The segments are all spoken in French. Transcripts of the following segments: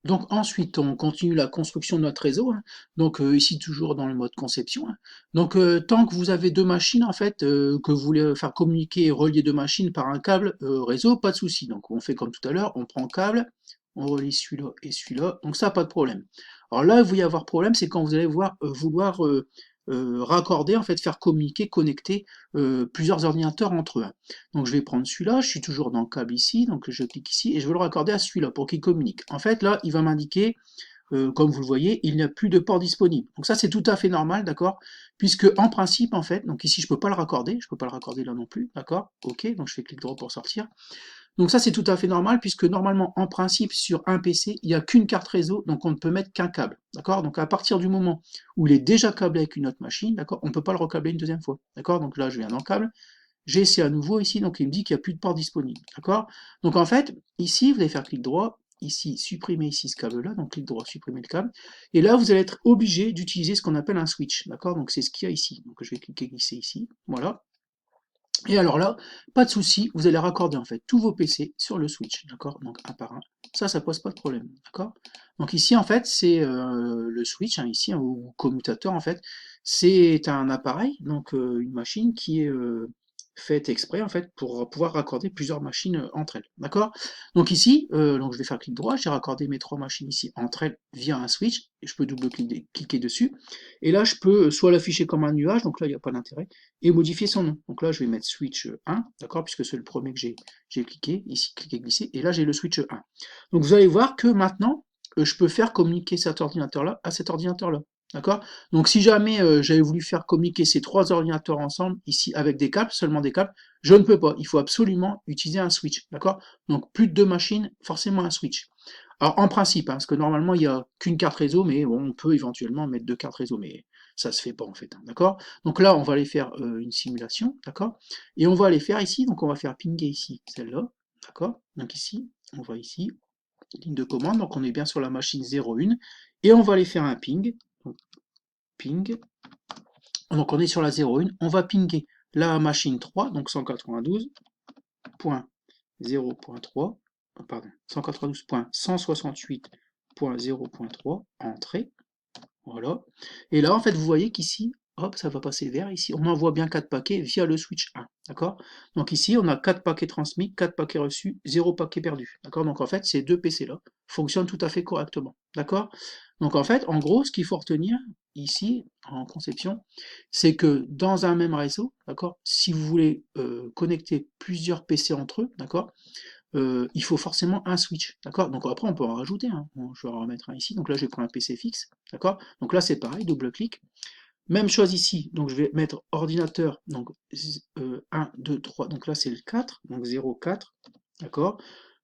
Donc ensuite, on continue la construction de notre réseau, hein. Donc ici toujours dans le mode conception, hein. Donc tant que vous avez deux machines en fait, que vous voulez faire communiquer et relier deux machines par un câble réseau, pas de souci. Donc on fait comme tout à l'heure, on prend le câble, on relie celui-là et celui-là, donc ça pas de problème. Alors là, il va y avoir problème, c'est quand vous allez vouloir raccorder, en fait, faire communiquer, connecter plusieurs ordinateurs entre eux, hein. Donc je vais prendre celui-là, je suis toujours dans le câble ici, donc je clique ici et je veux le raccorder à celui-là pour qu'il communique. En fait, là, il va m'indiquer, comme vous le voyez, il n'y a plus de port disponible. Donc ça, c'est tout à fait normal, d'accord? Puisque en principe, en fait, donc ici, je peux pas le raccorder, je peux pas le raccorder là non plus, d'accord? Ok, donc je fais clic droit pour sortir. Donc ça, c'est tout à fait normal, puisque normalement, en principe, sur un PC, il n'y a qu'une carte réseau, donc on ne peut mettre qu'un câble, d'accord? Donc à partir du moment où il est déjà câblé avec une autre machine, d'accord, on ne peut pas le recâbler une deuxième fois, d'accord? Donc là, je viens dans le câble, j'ai essayé à nouveau ici, donc il me dit qu'il n'y a plus de port disponible, d'accord? Donc en fait, ici, vous allez faire clic droit, ici, supprimer ici ce câble-là, donc clic droit, supprimer le câble, et là, vous allez être obligé d'utiliser ce qu'on appelle un switch, d'accord? Donc c'est ce qu'il y a ici, donc je vais cliquer glisser ici, voilà. Et alors là, pas de souci, vous allez raccorder en fait tous vos PC sur le switch, d'accord? Donc un par un. Ça pose pas de problème, d'accord? Donc ici en fait, c'est le switch, hein, ici, hein, ou commutateur en fait, c'est un appareil, donc une machine qui est faite exprès en fait pour pouvoir raccorder plusieurs machines entre elles, d'accord? Donc ici, donc je vais faire clic droit, j'ai raccordé mes trois machines ici entre elles via un switch, et je peux cliquer dessus, et là je peux soit l'afficher comme un nuage, donc là il n'y a pas d'intérêt, et modifier son nom. Donc là, je vais mettre switch 1, d'accord, puisque c'est le premier que j'ai cliqué, ici, cliquer, glisser, et là, j'ai le switch 1. Donc vous allez voir que maintenant, je peux faire communiquer cet ordinateur-là à cet ordinateur-là, d'accord? Donc si jamais j'avais voulu faire communiquer ces trois ordinateurs ensemble, ici, avec des câbles, seulement des câbles, je ne peux pas. Il faut absolument utiliser un switch, d'accord? Donc plus de deux machines, forcément un switch. Alors en principe, hein, parce que normalement il n'y a qu'une carte réseau, mais bon, on peut éventuellement mettre deux cartes réseau, mais ça se fait pas en fait, hein, d'accord? Donc là, on va aller faire une simulation, d'accord? Et on va aller faire ici, donc on va faire pinguer ici celle-là, d'accord? Donc ici, on va ici, ligne de commande, donc on est bien sur la machine 01, et on va aller faire un ping, donc ping, donc on est sur la 01, on va pinguer la machine 3, donc 192.0.3, pardon, 192.168.0.3, entrée, voilà. Et là, en fait, vous voyez qu'ici, hop, ça va passer vert. Ici, on envoie bien 4 paquets via le switch 1. D'accord? Donc ici, on a 4 paquets transmis, 4 paquets reçus, 0 paquet perdu. D'accord? Donc en fait, ces deux PC-là fonctionnent tout à fait correctement. D'accord? Donc en fait, en gros, ce qu'il faut retenir ici, en conception, c'est que dans un même réseau, d'accord, si vous voulez connecter plusieurs PC entre eux, d'accord, il faut forcément un switch, d'accord? Donc après, on peut en rajouter, hein. Bon, je vais en remettre un ici, donc là, je vais prendre un PC fixe, d'accord? Donc là, c'est pareil, double-clic. Même chose ici, donc je vais mettre ordinateur, donc 1, 2, 3, donc là, c'est le 4, donc 0, 4, d'accord?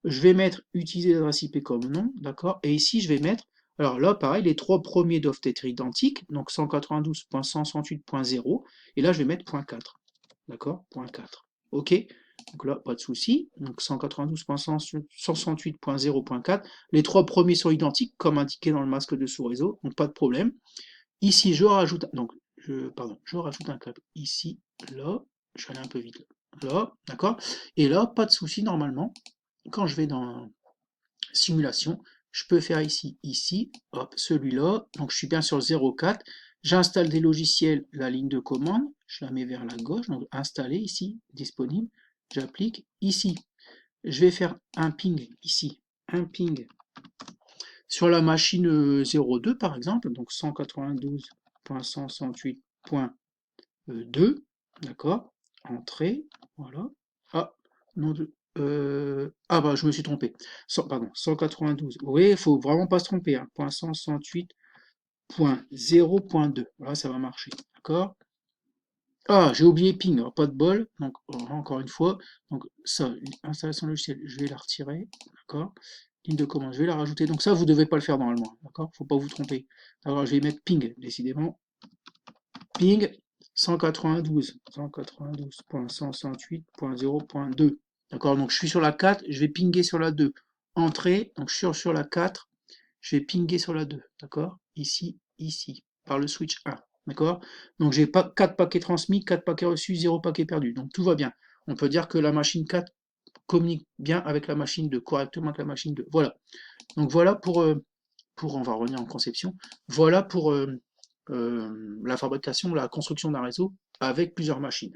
Je vais mettre utiliser l'adresse IP comme nom, d'accord? Et ici, je vais mettre, alors là, pareil, les trois premiers doivent être identiques, donc 192.168.0, et là, je vais mettre .4, d'accord? .4, ok? Donc là, pas de souci. Donc 192.168.0.4. Les trois premiers sont identiques, comme indiqué dans le masque de sous-réseau, donc pas de problème. Ici, je rajoute, donc, je rajoute un câble ici, là, je vais aller un peu vite, là, d'accord? Et là, pas de souci, normalement, quand je vais dans simulation, je peux faire ici, ici, hop, celui-là, donc je suis bien sur le 04, j'installe des logiciels, la ligne de commande, je la mets vers la gauche, donc installer ici, disponible, j'applique ici. Je vais faire un ping ici, un ping sur la machine 02 par exemple, donc 192.168.2, d'accord, entrée, voilà. Ah, non de, ah bah je me suis trompé. Pardon, 192. Oui, il faut vraiment pas se tromper, hein. .168.0.2. Voilà, ça va marcher, d'accord. Ah, j'ai oublié ping, alors pas de bol. Donc encore une fois, donc ça, installation logicielle, je vais la retirer, d'accord. Ligne de commande, je vais la rajouter. Donc ça, vous ne devez pas le faire normalement, d'accord. Faut pas vous tromper. Alors je vais mettre ping, décidément. Ping 192.168.168.0.2. D'accord, donc je suis sur la 4, je vais pinguer sur la 2. Entrée, donc je suis sur la 4, je vais pinguer sur la 2. D'accord, ici, ici, par le switch 1. D'accord, donc j'ai pas 4 paquets transmis, 4 paquets reçus, 0 paquet perdu. Donc tout va bien. On peut dire que la machine 4 communique bien avec la machine 2, correctement avec la machine 2. Voilà. Donc voilà on va revenir en conception, voilà pour la fabrication, la construction d'un réseau avec plusieurs machines.